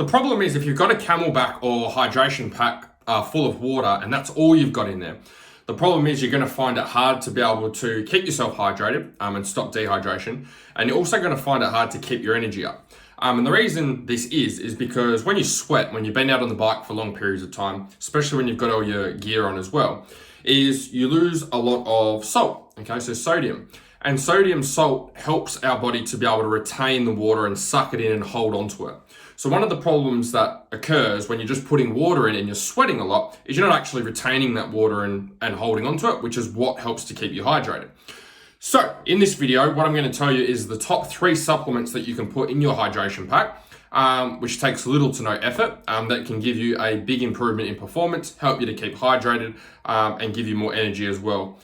The problem is if you've got a Camelback or hydration pack full of water and that's all you've got in there, the problem is you're going to find it hard to be able to keep yourself hydrated and stop dehydration. And you're also going to find it hard to keep your energy up. And the reason this is because when you sweat, when you've been out on the bike for long periods of time, especially when you've got all your gear on as well, is you lose a lot of salt, okay, so sodium. And sodium salt helps our body to be able to retain the water and suck it in and hold onto it. So one of the problems that occurs when you're just putting water in and you're sweating a lot is you're not actually retaining that water and holding onto it, which is what helps to keep you hydrated. So in this video, what I'm going to tell you is the top 3 supplements that you can put in your hydration pack, which takes little to no effort, that can give you a big improvement in performance, help you to keep hydrated, and give you more energy as well.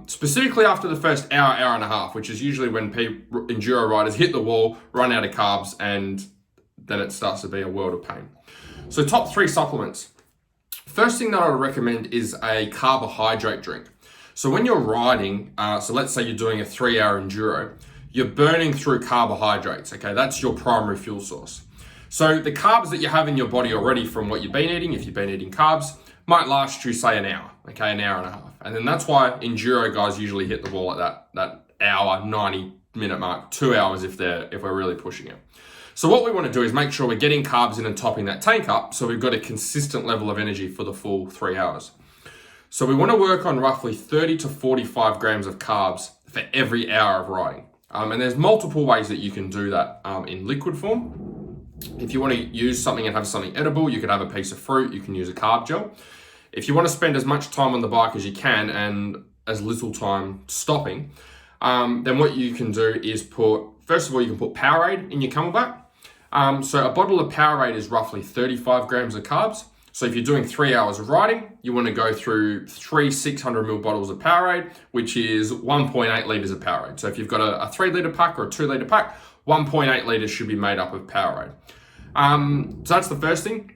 Specifically after the first hour and a half, which is usually when enduro riders hit the wall, run out of carbs, and then it starts to be a world of pain. So top 3 supplements. First thing that I would recommend is a carbohydrate drink. So when you're riding, so let's say you're doing a 3-hour enduro, you're burning through carbohydrates, okay? That's your primary fuel source. So the carbs that you have in your body already from what you've been eating, if you've been eating carbs, might last you, say, an hour, okay? An hour and a half. And then that's why enduro guys usually hit the wall at that hour, 90-minute mark, 2 hours if we're really pushing it. So what we want to do is make sure we're getting carbs in and topping that tank up so we've got a consistent level of energy for the full 3 hours. So we want to work on roughly 30 to 45 grams of carbs for every hour of riding. And there's multiple ways that you can do that in liquid form. If you want to use something and have something edible, you could have a piece of fruit, you can use a carb gel. If you want to spend as much time on the bike as you can and as little time stopping, then what you can do is first of all, you can put Powerade in your Camelback. So a bottle of Powerade is roughly 35 grams of carbs. So if you're doing 3 hours of riding, you want to go through 3 600ml bottles of Powerade, which is 1.8 litres of Powerade. So if you've got a 3-litre pack or a 2-litre pack, 1.8 litres should be made up of Powerade. So that's the first thing.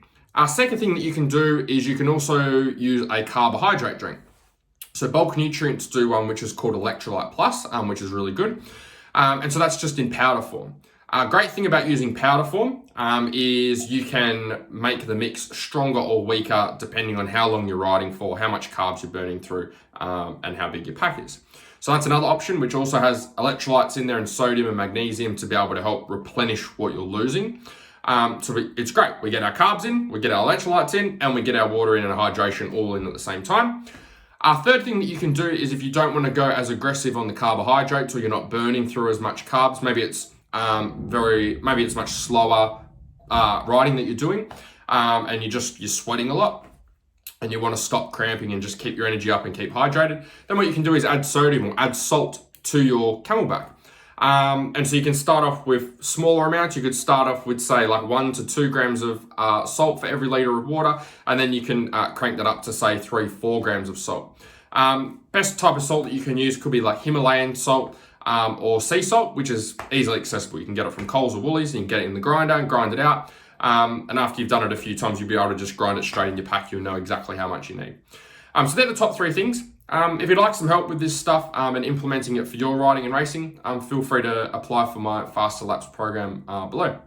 Second thing that you can do is you can also use a carbohydrate drink. So Bulk Nutrients do one which is called Electrolyte Plus, which is really good. And so that's just in powder form. Great thing about using powder form is you can make the mix stronger or weaker depending on how long you're riding for, how much carbs you're burning through, and how big your pack is. So that's another option, which also has electrolytes in there and sodium and magnesium to be able to help replenish what you're losing. It's great. We get our carbs in, we get our electrolytes in, and we get our water in and hydration all in at the same time. Third thing that you can do is if you don't want to go as aggressive on the carbohydrates or you're not burning through as much carbs, maybe it's much slower riding that you're doing, and you're sweating a lot and you want to stop cramping and just keep your energy up and keep hydrated, then what you can do is add sodium or add salt to your Camelback. And so you can start off with smaller amounts. You could start off with, say, like 1 to 2 grams of salt for every litre of water, and then you can crank that up to, say, 3-4 grams of salt. Best type of salt that you can use could be like Himalayan salt, or sea salt, which is easily accessible. You can get it from Coles or Woolies, and you can get it in the grinder and grind it out. And after you've done it a few times, you'll be able to just grind it straight in your pack. You'll know exactly how much you need. So they're the top 3 things. If you'd like some help with this stuff and implementing it for your riding and racing, feel free to apply for my Faster Laps program below.